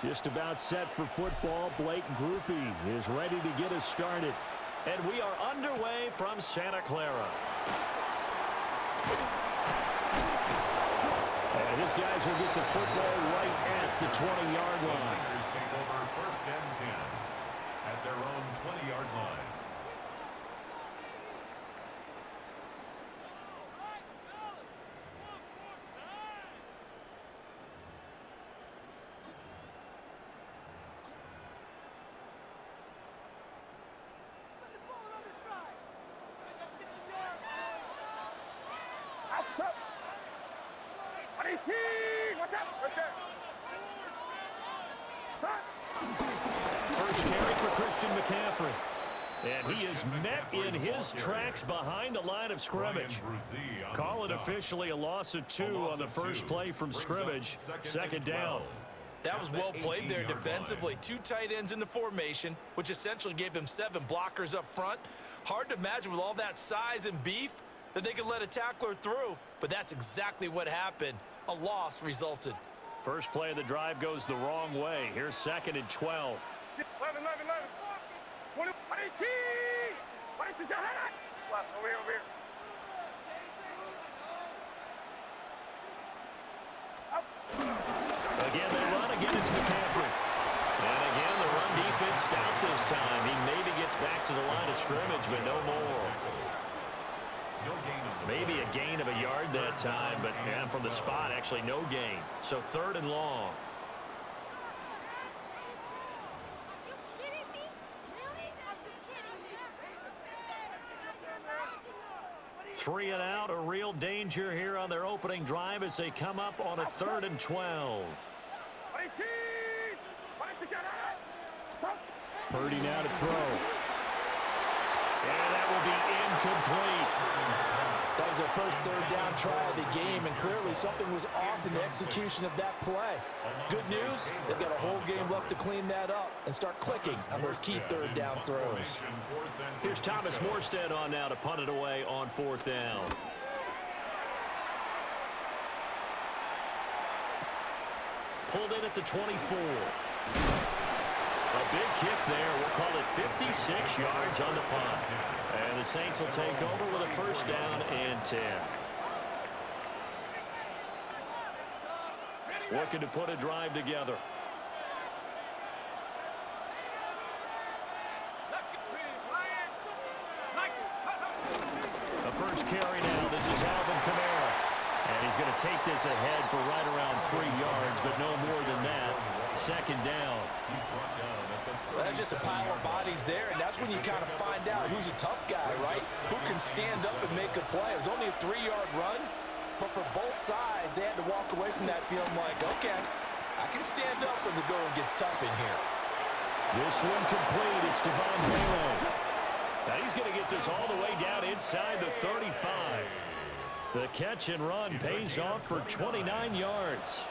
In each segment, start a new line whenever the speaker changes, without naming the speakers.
Just about set for football. Blake Grupe is ready to get us started.
And we are underway from Santa Clara.
And his guys will get the football right at the 20-yard line.
Raiders take over 1st and 10 at their own 20-yard line.
First carry for Christian McCaffrey. And he is met in his tracks behind the line of scrimmage. Call it officially a loss of 2 on the first play from scrimmage. Second down.
That was well played there defensively. 2 tight ends in the formation, which essentially gave them 7 blockers up front. Hard to imagine with all that size and beef that they could let a tackler through, but that's exactly what happened. A loss resulted.
First play of the drive goes the wrong way. Here's 2nd and 12. Again, they run. Again, it's McCaffrey. And again, the run defense stout this time. He maybe gets back to the line of scrimmage, but no more. Maybe a gain of a yard that time, but man, from the spot, actually no gain. So 3rd and long.
Are you kidding me? Really? Are you kidding me?
3 and out, a real danger here on their opening drive as they come up on a 3rd and 12.
Purdy now to throw.
And that will be incomplete.
That was their first 3rd down try of the game, and clearly something was off in the execution of that play. Good news, they've got a whole game left to clean that up and start clicking on those key 3rd down throws.
Here's Thomas Morstead on now to punt it away on 4th down. Pulled in at the 24. A big kick there. We'll call it 56 yards on the punt. And the Saints will take over with a 1st down and 10. Looking to put a drive together. The first carry now. This is Alvin Kamara. And he's going to take this ahead for right around 3 yards, but no more than that. 2nd down.
That's just a pile of bodies there, and that's when you kind of find out who's a tough guy, right? Who can stand up and make a play. It was only a 3-yard run, but for both sides, they had to walk away from that feeling like, okay, I can stand up when the going gets tough in here.
This one complete. It's Devon Taylor.
Now he's going to get this all the way down inside the 35. The catch and run pays off for 29 yards.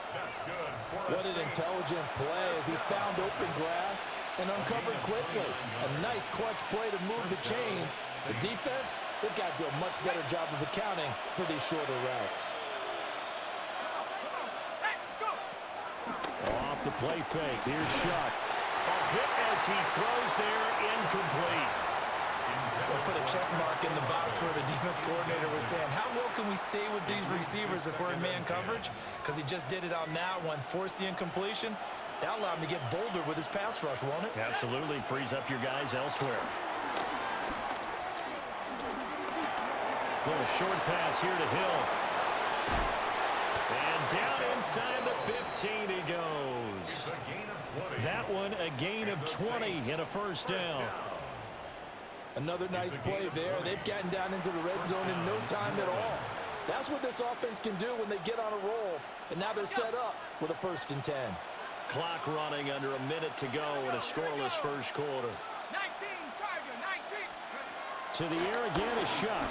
What an intelligent play as he found open grass and uncovered quickly. A nice clutch play to move the chains. The defense, they've got to do a much better job of accounting for these shorter routes.
Off the play fake. Here's Shuck.
A hit as he throws there, incomplete.
They'll put a check mark in the box where the defense coordinator was saying, how well can we stay with these receivers if we're in man coverage? Because he just did it on that one, forced the incompletion. That allowed him to get bolder with his pass rush, won't it?
Absolutely. Frees up your guys elsewhere. Little short pass here to Hill. And down inside the 15 he goes. That one a gain of 20 and a 1st down.
Another nice play there. They've gotten down into the red zone in no time at all. That's what this offense can do when they get on a roll. And now they're set up with a 1st and 10.
Clock running under a minute to go in a scoreless first quarter.
19, Tiger, 19.
To the air again is Shuck.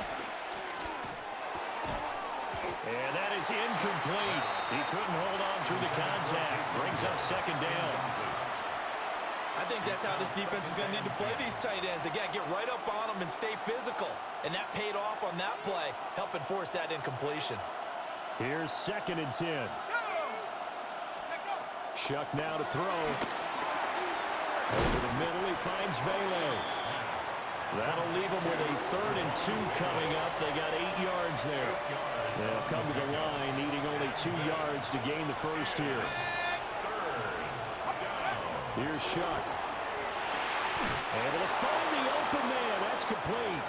And that is incomplete. He couldn't hold on through the contact. Brings up 2nd down.
I think that's how this defense is going to need to play these tight ends. Again, get right up on them and stay physical. And that paid off on that play, helping force that incompletion.
Here's 2nd and 10. Shuck now to throw. Over the middle, he finds Vele. That'll leave him with a 3rd and 2 coming up. They got 8 yards there. They'll come to the line, needing only 2 yards to gain the first here. Here's Shuck. Able to find the open man. That's complete.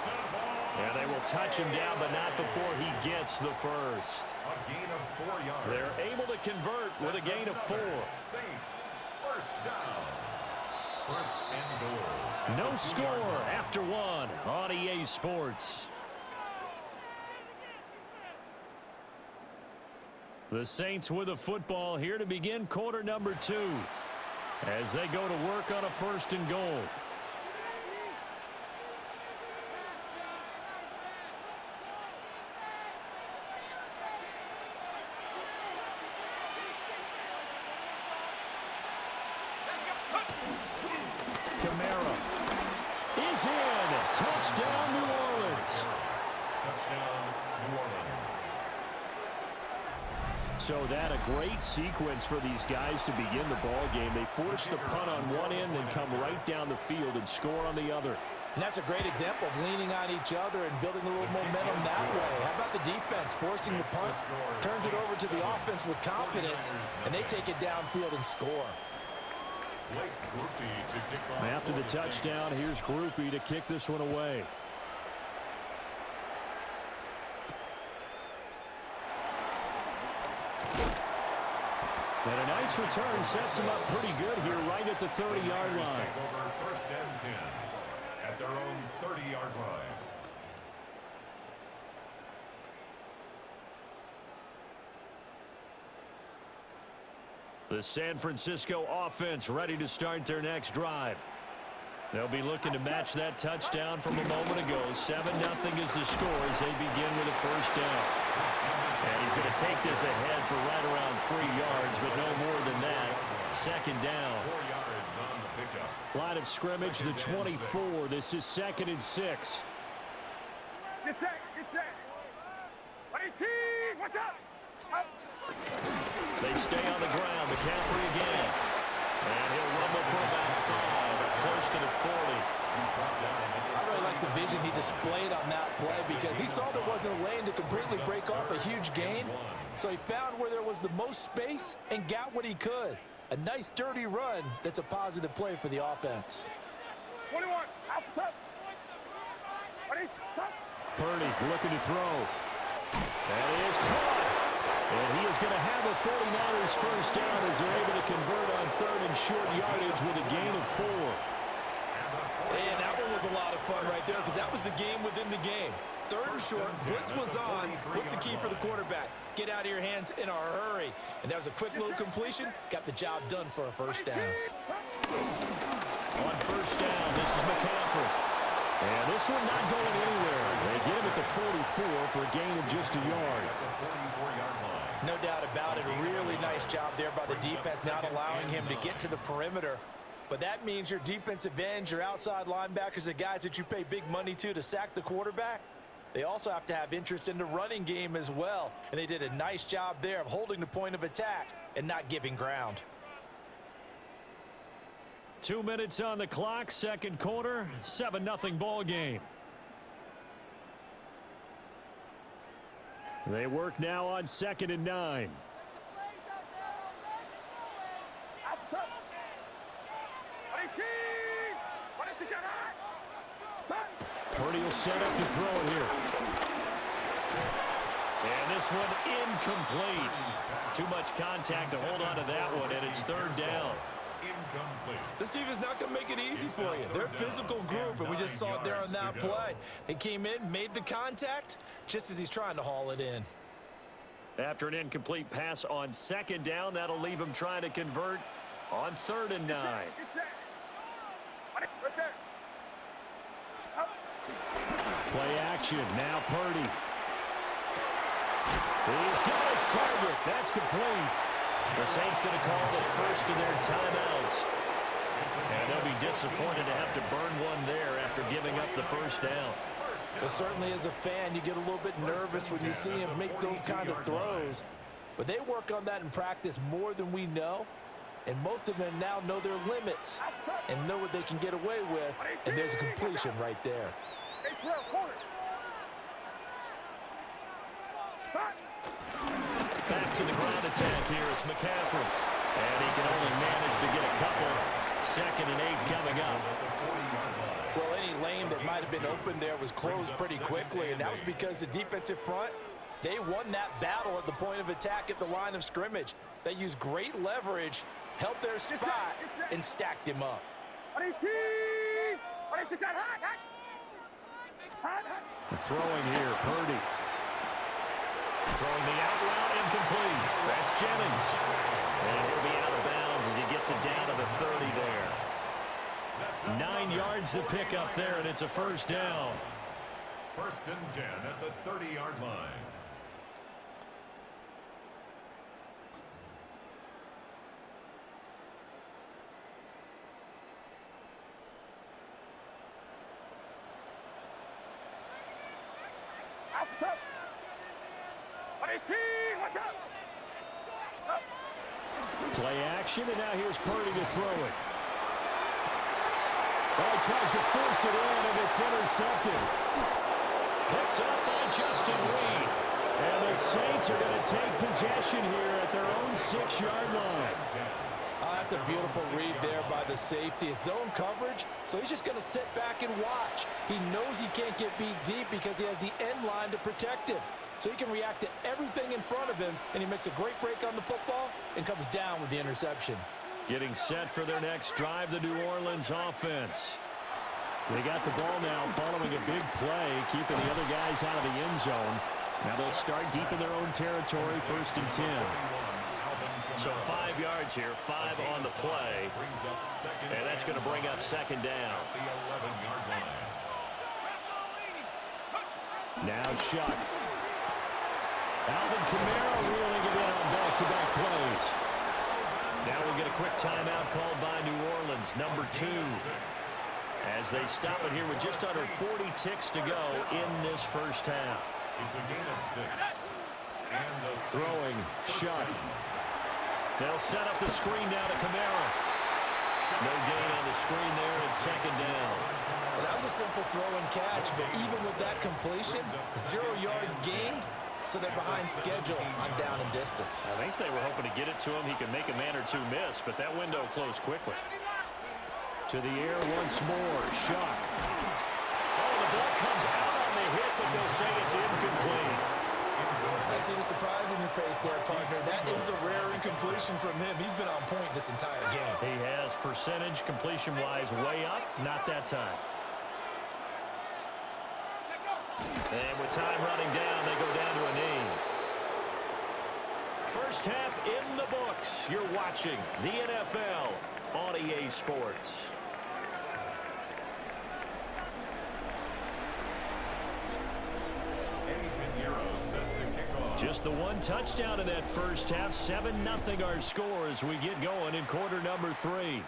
And they will touch him down, but not before he gets the first.
A gain of 4 yards.
They're able to convert with a gain of 4.
Saints, first down. First and goal.
No score after 1 on EA Sports. The Saints with a football here to begin quarter number 2 as they go to work on a 1st and goal. Kamara is in. Touchdown, New Orleans.
Touchdown, New Orleans.
So that a great sequence for these guys to begin the ball game. They force the punt on one end, then come right down the field and score on the other.
And that's a great example of leaning on each other and building a little momentum that way. How about the defense forcing the punt, turns it over to the offense with confidence, and they take it downfield and score.
After the touchdown, here's Grupe to kick this one away. And a nice return sets him up pretty good here right at the 30-yard line.
First and 10 at their own 30-yard line.
The San Francisco offense ready to start their next drive. They'll be looking to match that touchdown from a moment ago. 7-0 is the score as they begin with a first down. And he's going to take this ahead for right around 3 yards, but no more than that. Second down.
4 yards on the pickup.
Line of scrimmage, the 24. This is 2nd and 6.
Get set, get set. 18, what's up? Up.
They stay on the ground. McCaffrey again. And he'll rumble for about 5, close to the 40.
I really like the vision he displayed on that play because he saw there wasn't a lane to completely break off a huge gain. So he found where there was the most space and got what he could. A nice dirty run that's a positive play for the offense.
21, outside. 20, stop.
Purdy looking to throw. And it is caught. And he is going to have a 49ers first down as they're able to convert on 3rd and short yardage with a gain of 4.
And that one was a lot of fun right there because that was the game within the game. 3rd and short, blitz was on. What's the key for the quarterback? Get out of your hands in a hurry. And that was a quick little completion. Got the job done for a first down.
On first down, this is McCaffrey. And this one not going anywhere. They get him at the 44 for a gain of just a yard.
No doubt about it. A really nice job there by the defense, not allowing him to get to the perimeter. But that means your defensive ends, your outside linebackers, the guys that you pay big money to sack the quarterback, they also have to have interest in the running game as well. And they did a nice job there of holding the point of attack and not giving ground.
2 minutes on the clock, second quarter, 7-0 ball game. They work now on 2nd and 9.
Outside. 18, 22,
Purdy will set up to throw it here. And this one incomplete. Too much contact to hold on to that one, and it's 3rd down.
This defense is not going to make it easy for you. They're a physical group, and we just saw it there on that play. They came in, made the contact, just as he's trying to haul it in.
After an incomplete pass on 2nd down, that'll leave him trying to convert on 3rd and 9.
get set. Right there. Up.
Play action, now Purdy. He's got his target. That's complete. The Saints going to call the first of their timeouts. And they'll be disappointed to have to burn one there after giving up the first down.
But certainly as a fan, you get a little bit nervous when you see him make those kind of throws. But they work on that in practice more than we know. And most of them now know their limits and know what they can get away with. And there's a completion right there.
Back to the ground attack here. It's McCaffrey. And he can only manage to get a couple. 2nd and 8 coming up.
Well, any lane that might have been open there was closed pretty quickly, and that was because the defensive front, they won that battle at the point of attack at the line of scrimmage. They used great leverage, held their spot, and stacked him up.
Throwing here, Purdy. Throwing the out route, incomplete. That's Jennings. And he'll be out of bounds as he gets it down to the 30 there. 9 yards to pick up there, and it's a first down.
1st and 10 at the 30-yard line.
Play action, and now here's Purdy to throw it. Well, he tries to force it in, and it's intercepted. Picked up by Justin Reed. And the Saints are going to take possession here at their own 6-yard line.
That's a beautiful read there by the safety. It's zone coverage, so he's just going to sit back and watch. He knows he can't get beat deep because he has the end line to protect him. So he can react to everything in front of him, and he makes a great break on the football and comes down with the interception.
Getting set for their next drive, the New Orleans offense. They got the ball now following a big play, keeping the other guys out of the end zone. Now they'll start deep in their own territory, 1st and 10. So 5 yards here, 5 on the play. And that's going to bring up 2nd down. Now Shuck. Alvin Kamara reeling it in on back-to-back plays. Now we'll get a quick timeout called by New Orleans, number 2. As they stop it here with just under 40 ticks to go in this first half.
It's a gain of 6.
Throwing, Shuck. They'll set up the screen now to Kamara. No gain on the screen there, and 2nd down.
Well, that was a simple throw and catch, but even with that completion, 0 yards gained, so they're behind schedule on down and distance.
I think they were hoping to get it to him. He could make a man or two miss, but that window closed quickly. To the air once more, Shuck. Oh, the ball comes out on the hit, but they'll say it's incomplete.
I see the surprise in your face there, partner. That is a rare incompletion from him. He's been on point this entire game.
He has percentage completion-wise way up, not that time. And with time running down, they go down to a knee. First half in the books. You're watching the NFL on EA Sports. Just the one touchdown in that first half. 7-0 our score as we get going in quarter number 3.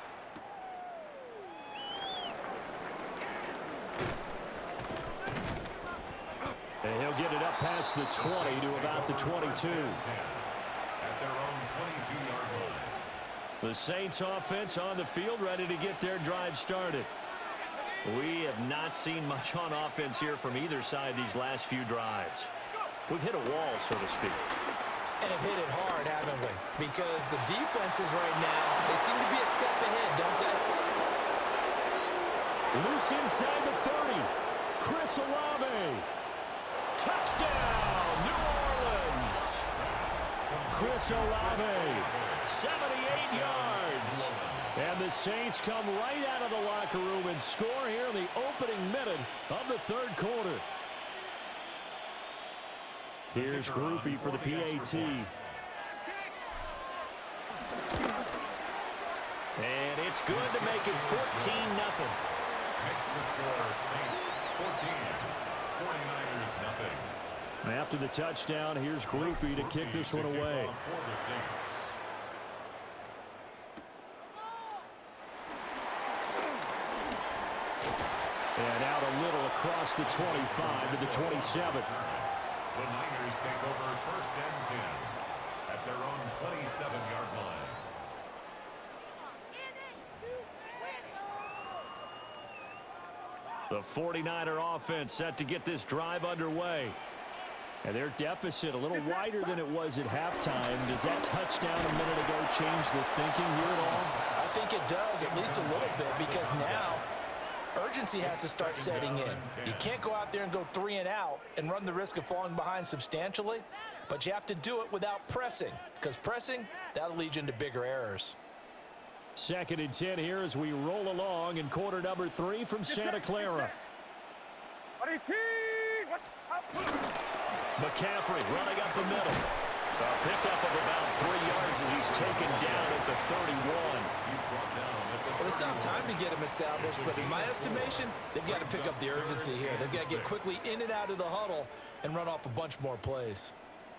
And he'll get it up past the 20 to about the 22.
At their own 22-yard line.
The Saints offense on the field, ready to get their drive started. We have not seen much on offense here from either side these last few drives. We've hit a wall, so to speak.
And have hit it hard, haven't we? Because the defenses right now, they seem to be a step ahead, don't they?
Loose inside the 30. Chris Olave. Touchdown, New Orleans. Chris Olave, 78 yards. And the Saints come right out of the locker room and score here in the opening minute of the third quarter. Here's Groupie for the PAT. And it's good to make it 14-0.
Makes the score Saints 14, 49ers nothing.
After the touchdown, here's Groupie to kick this one away. And out a little across the 25 to the 27.
The Niners take over 1st and 10 at their own 27-yard line.
The 49er offense set to get this drive underway. And their deficit a little wider than it was at halftime. Does that touchdown a minute ago change the thinking here at all?
I think it does, at least a little bit, because now urgency has to start setting in. You can't go out there and go 3 and out and run the risk of falling behind substantially, but you have to do it without pressing, because pressing, that'll lead you into bigger errors.
2nd and 10 here as we roll along in quarter number 3 from Santa Clara. McCaffrey running up the middle. A pickup of about 3 yards as he's taken down at the 31.
Well, it's not time to get him established, but in my estimation, they've got to pick up the urgency here. They've got to get quickly in and out of the huddle and run off a bunch more plays.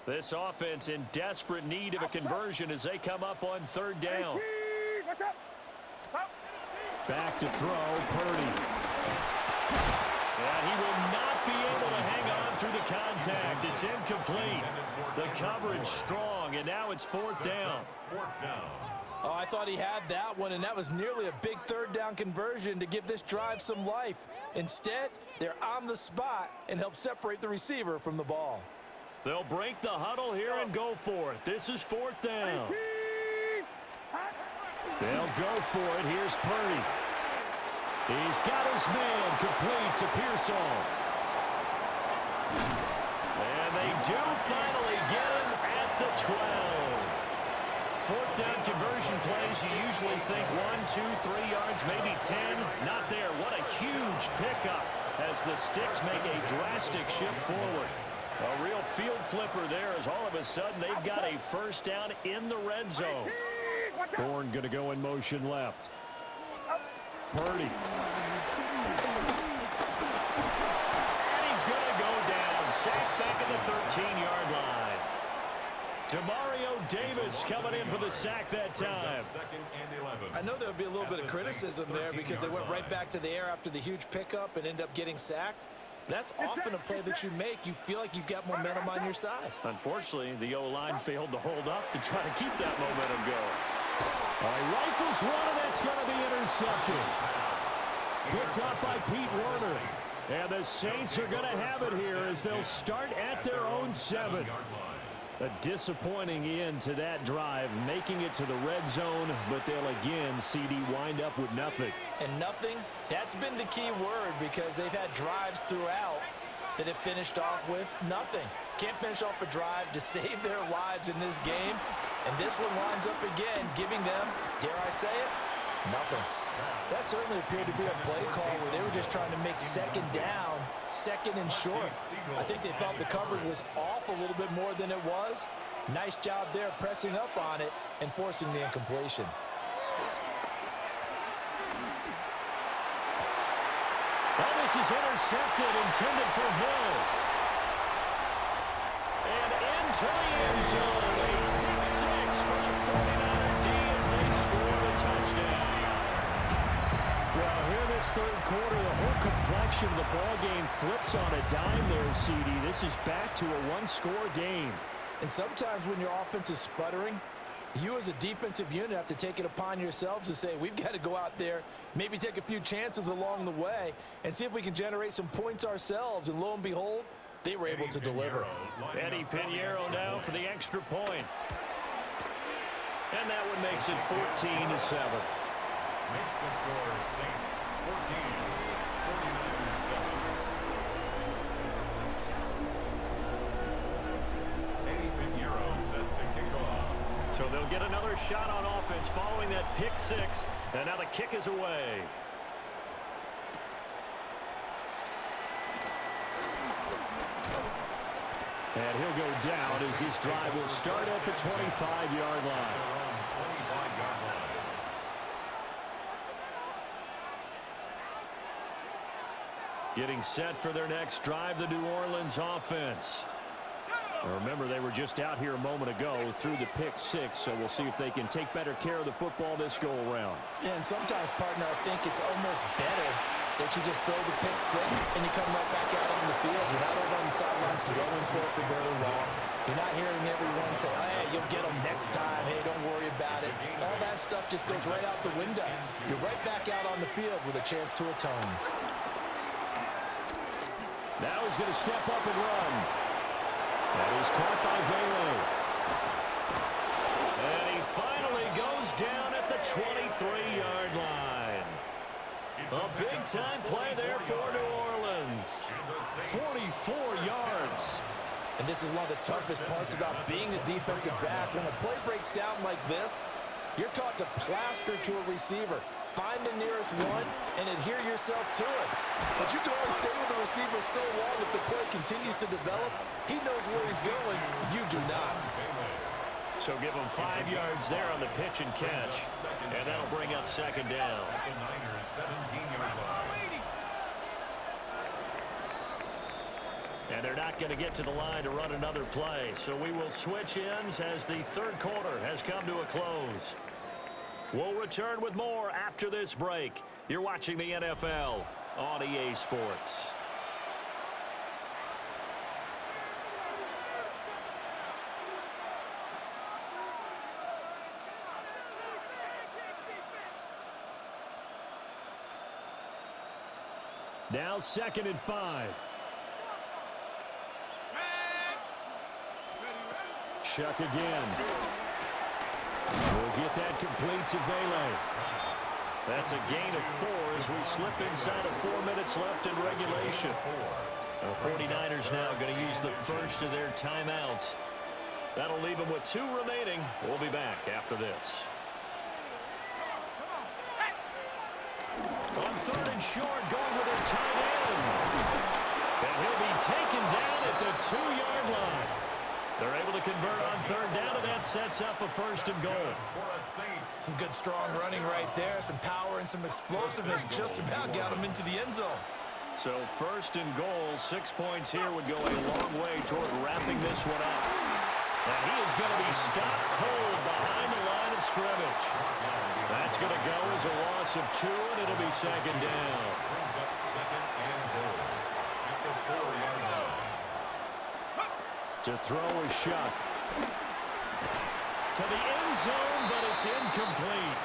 This offense in desperate need of a conversion as they come up on 3rd down. Back to throw, Purdy. And he will not be able to hang on through the contact. It's incomplete. The coverage strong, and now it's 4th down.
Oh, I thought he had that one, and that was nearly a big 3rd down conversion to give this drive some life. Instead, they're on the spot and help separate the receiver from the ball.
They'll break the huddle here and go for it. This is 4th down. They'll go for it. Here's Purdy. He's got his man complete to Pearsall. And they do finally get him at the 12. 4th down conversion plays, you usually think 1, 2, 3 yards, maybe 10. Not there. What a huge pickup as the Sticks make a drastic shift forward. A real field flipper there as all of a sudden they've got a 1st down in the red zone. Bourne going to go in motion left. Purdy. And he's going to go down. Sacked back at the 13-yard line. Demario Davis coming in for the sack that time.
I know there'll be a little bit of criticism there because they went right back to the air after the huge pickup and end up getting sacked. That's often a play that you make. You feel like you've got momentum on your side.
Unfortunately, the O-line failed to hold up to try to keep that momentum going. All right, rifles one, and that's going to be intercepted. Picked up by Pete Werner. And the Saints are going to have it here as they'll start at their own 7. A disappointing end to that drive, making it to the red zone, but they'll again, CD, wind up with nothing.
And nothing, that's been the key word because they've had drives throughout that have finished off with nothing. Can't finish off a drive to save their lives in this game. And this one lines up again, giving them, dare I say it, nothing. That certainly appeared to be a play call where they were just trying to make 2nd down, 2nd and short. I think they thought the coverage was off a little bit more than it was. Nice job there pressing up on it and forcing the incompletion.
Well, this is intercepted, intended for Hill. And into the end zone. A pick 6 for the 49er D as they score the touchdown. Well, here this 3rd quarter, the whole complexion of the ball game flips on a dime there, CD. This is back to a 1-score game.
And sometimes when your offense is sputtering, you as a defensive unit have to take it upon yourselves to say, we've got to go out there, maybe take a few chances along the way, and see if we can generate some points ourselves. And lo and behold, they were able to deliver.
Eddie Pinheiro now for the extra point. And that one makes it 14-7.
Makes the score Saints 14, 49ers 7. Eddie Pinheiro set to kick off.
So they'll get another shot on offense following that pick 6. And now the kick is away. And he'll go down as this drive will start at the 25-yard line. Getting set for their next drive, the New Orleans offense. Now remember, they were just out here a moment ago through the pick 6, so we'll see if they can take better care of the football this go-around.
Yeah, and sometimes, partner, I think it's almost better that you just throw the pick 6 and you come right back out on the field. You're not over on the sidelines dwelling for it for very long. You're not hearing everyone say, oh, hey, you'll get them next time. Hey, don't worry about it. All that stuff just goes right out the window. You're right back out on the field with a chance to atone.
Now he's going to step up and run. That is caught by Vele. And he finally goes down at the 23-yard line. A big-time play there for New Orleans. 44 yards.
And this is one of the toughest parts about being a defensive back. When a play breaks down like this, you're taught to plaster to a receiver. Find the nearest one and adhere yourself to it. But you can only stay with the receiver so long if the play continues to develop. He knows where he's going. You do not.
So give him 5 yards there on the pitch and catch. And that'll bring up second down.
Niners 17-yard line.
And they're not going to get to the line to run another play. So we will switch ends as the third quarter has come to a close. We'll return with more after this break. You're watching the NFL on EA Sports. Now 2nd and 5. Shuck again. We'll get that complete to Vele. That's a gain of 4 as we slip inside of 4 minutes left in regulation. The 49ers now going to use the first of their timeouts. That'll leave them with 2 remaining. We'll be back after this. On 3rd and short, going with their tight end. And he'll be taken down at the 2-yard line. They're able to convert on 3rd down, and that sets up a 1st and goal.
Some good, strong running right there. Some power and some explosiveness just about got him into the end zone.
So 1st and goal, 6 points here would go a long way toward wrapping this one up. And he is going to be stopped cold behind the line of scrimmage. That's going to go as a loss of 2, and it'll be second down.
Brings up 2nd and goal at the 4-yard line.
To throw is Shuck. To the end zone, but it's incomplete.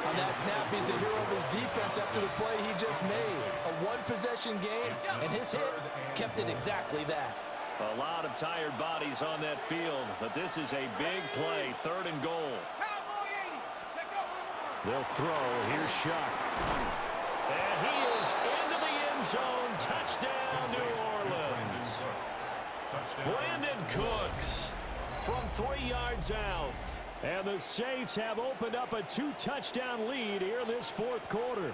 On that snap, he's a hero of his defense after the play he just made. A one-possession game, and his hit kept it exactly that.
A lot of tired bodies on that field, but this is a big play, 3rd and goal. They'll throw. Here's Shuck. And he is into the end zone. Touchdown, New Orleans. Brandon Cooks from 3 yards out. And the Saints have opened up a 2-touchdown lead here in this 4th quarter.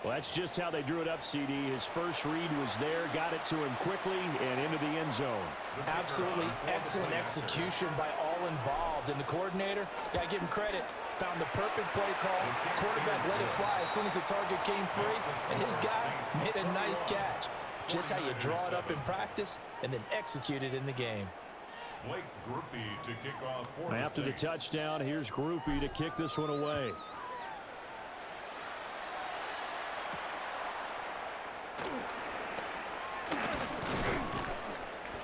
Well, that's just how they drew it up, CD. His first read was there, got it to him quickly, and into the end zone.
Absolutely excellent execution by all involved. And the coordinator, got to give him credit, found the perfect play call. Quarterback let it fly as soon as the target came free, and his guy made a nice catch. Just how you draw it up in practice and then execute it in the game.
Blake Grupe to kick off for
After the touchdown, here's Grupe to kick this one away.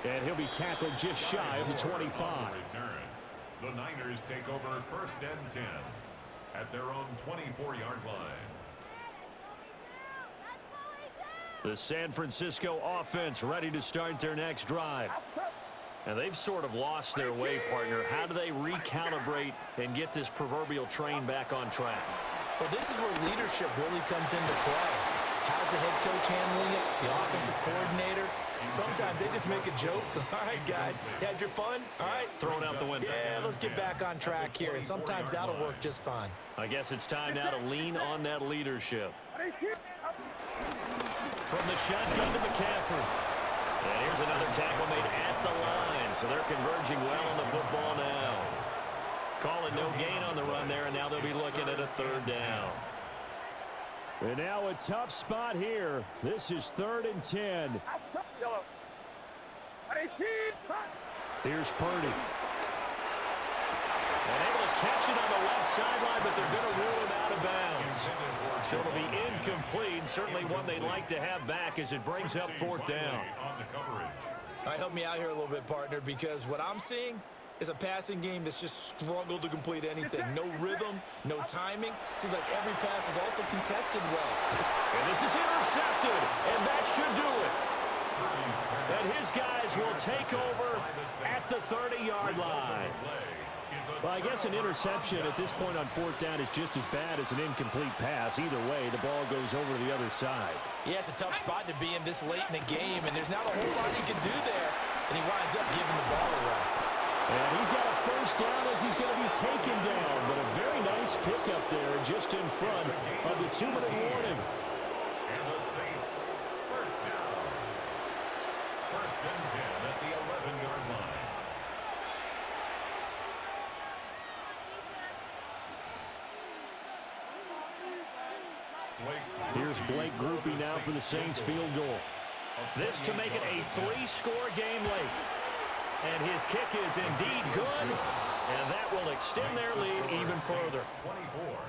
And he'll be tackled just shy of the 25.
The Niners take over 1st and 10 at their own 24-yard line.
The San Francisco offense ready to start their next drive. And they've sort of lost their way, partner. How do they recalibrate and get this proverbial train back on track?
Well, this is where leadership really comes into play. How's the head coach handling it? The offensive coordinator? Sometimes they just make a joke. All right, guys, had your fun? All right.
Throw it out the window.
Yeah, let's get back on track here. And sometimes that'll work just fine.
I guess it's time now to lean on that leadership. From the shotgun to McCaffrey. And here's another tackle made at the line. So they're converging well on the football now. Calling no gain on the run there, and now they'll be looking at a 3rd down. And now a tough spot here. This is 3rd and 10. Here's Purdy. And able to catch it on the left sideline, but they're going to rule him out of bounds. So it'll be incomplete. Certainly one they'd like to have back as it brings up 4th down.
All right, help me out here a little bit, partner, because what I'm seeing is a passing game that's just struggled to complete anything. No rhythm, no timing. Seems like every pass is also contested well.
And this is intercepted, and that should do it. And his guys will take over at the 30-yard line. Well, I guess an interception at this point on fourth down is just as bad as an incomplete pass. Either way, the ball goes over to the other side.
Yeah, it's a tough spot to be in this late in the game, and there's not a whole lot he can do there, and he winds up giving the ball away.
And he's got a first down as he's going to be taken down, but a very nice pickup there just in front of the 2-minute warning.
And the Saints, first down. First and 10 at the 11-yard line.
Here's Blake Grupe now for the Saints field goal.
This to make it a 3-score game late. And his kick is indeed good, and that will extend their lead even further.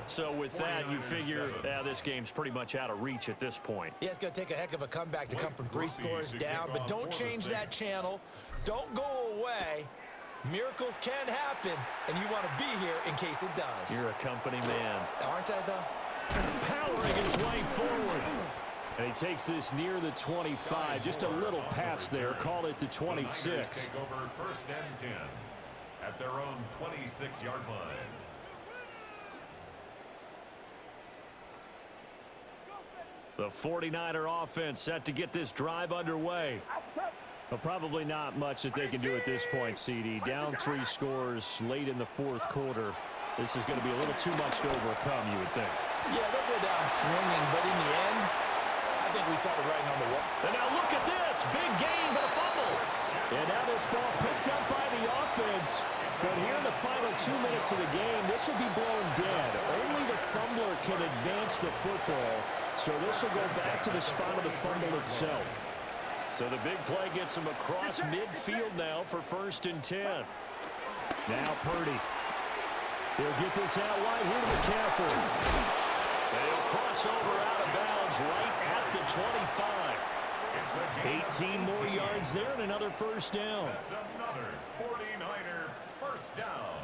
So with that, you figure this game's pretty much out of reach at this point.
Yeah, it's going to take a heck of a comeback to come from 3 scores down, but don't change that channel. Don't go away. Miracles can happen, and you want to be here in case it does.
You're a company man.
Aren't I, though?
Powering his way forward. And he takes this near the 25. Just a little pass there. Call it the 26.
Take over first and 10 at their own 26-yard line.
The 49er offense set to get this drive underway. Well, probably not much that they can do at this point, CD. Down 3 scores late in the fourth quarter. This is going to be a little too much to overcome, you would think.
Yeah, they'll go down swinging, but in the end, I think we saw the writing on the wall.
And now look at this. Big gain, but a fumble. And now this ball picked up by the offense. But here in the final 2 minutes of the game, this will be blown dead. Only the fumbler can advance the football. So this will go back to the spot of the fumble itself. So the big play gets him across midfield now for first and 10. Now Purdy. He'll get this out wide here to McCaffrey. They'll cross over out of bounds right at the 25. 18 more yards there and another first down.
That's another 49er first down.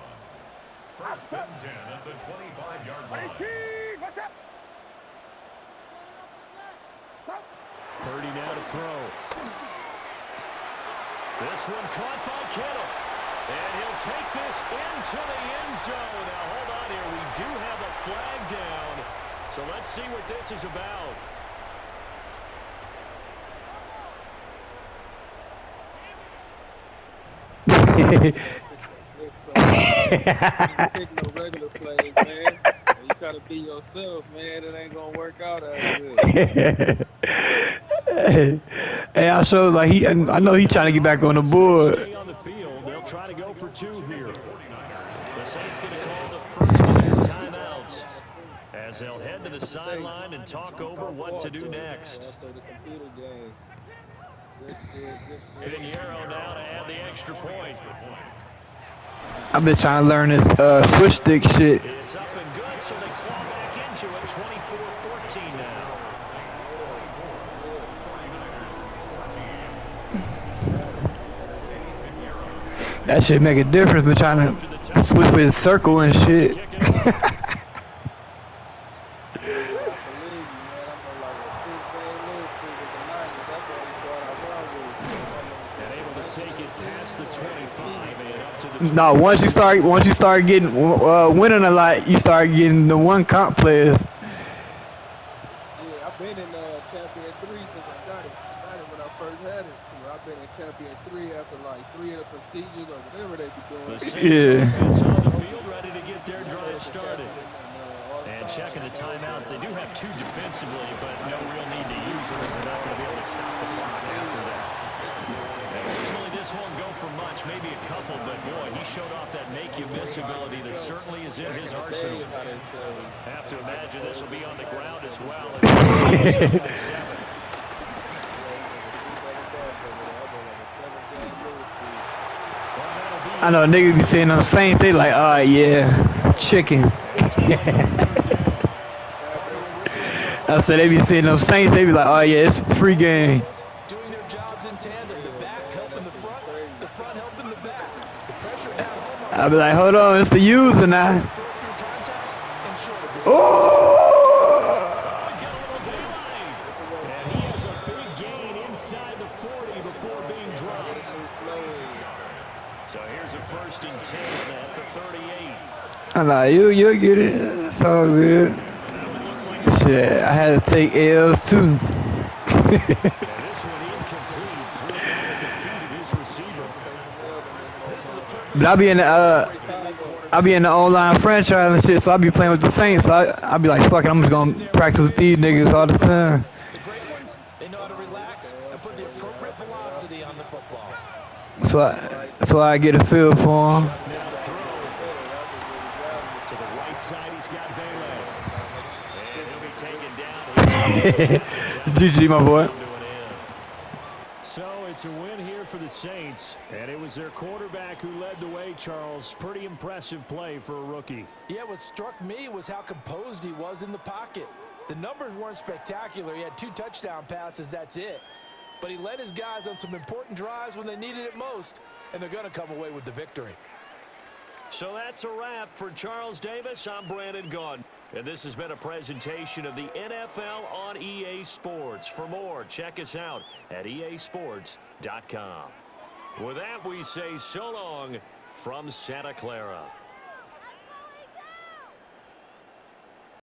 First and 10 at the 25-yard line.
18, what's up? Stop.
Purdy now to throw. This one caught by Kittle. And he'll take this into the end zone. Now, hold on here. We do have a flag down. So let's see what this is about.
Pick no regular plays, man. You try to be yourself, man. It ain't gonna work out as good.
Hey, I showed like I know he's trying to get back on the board.
Stay on the field. They'll try to go for 2 here. The Saints going to call the first of their timeouts as they'll head to the sideline and talk over what to do next. Pinheiro now to add the extra point.
I've been trying to learn this switch stick shit.
It's up and good, so they claw back into it. 24-14 now.
That shit make a difference. Been trying to switch with circle and shit. No, once you start getting winning a lot, you start getting the one comp players.
Yeah, I've been in Champion 3 since I got it. I got it when I first had it. So I've been in Champion 3 after like 3 of the prestigious or whatever they be doing.
Yeah. On the field, ready to get their drive started. And checking the timeouts, they do have 2 defensively, but no real need to use them as they're not going to be able to stop the clock after that. And ultimately, this won't go for much, maybe a couple, but boy, he showed off that make-you-miss ability that certainly is in his arsenal. Have to imagine this will be on the ground as well.
I know niggas be saying them Saints, they like, oh yeah, chicken. I said they be saying them Saints, they be like, oh yeah, it's a free game.
Doing their jobs in tandem, the back helping the front helping the back. The pressure now
I'll be like, hold on, it's the user now.
Through contact, and sure, this
Oh!
He's got a little daylight. And he has a big gain inside the 40 before being dropped. So here's a 1st and 10 at the 38.
I know, you'll get it. It's all good. Shit, I had to take L's too.
And this one incomplete. Threw it out at the feet of his receiver.
But I'll be in the online franchise and shit, so I'll be playing with the Saints. So I'll be like, fuck it, I'm just gonna practice with these niggas all the time.
The great ones, they know how to relax and put the appropriate velocity on the football.
So I get a feel for him.
Now the throw. To the right side, he's got Vele. And he'll be taken down.
GG, my boy.
So it's a win here for the Saints, and it was their quarterback who led the way, Charles. Pretty impressive play for a rookie.
Yeah, what struck me was how composed he was in the pocket. The numbers weren't spectacular. He had 2 touchdown passes, that's it. But he led his guys on some important drives when they needed it most, and they're going to come away with the victory.
So that's a wrap for Charles Davis. I'm Brandon Gaudin, and this has been a presentation of the NFL on EA Sports. For more, check us out at easports.com. With that, we say so long from Santa Clara.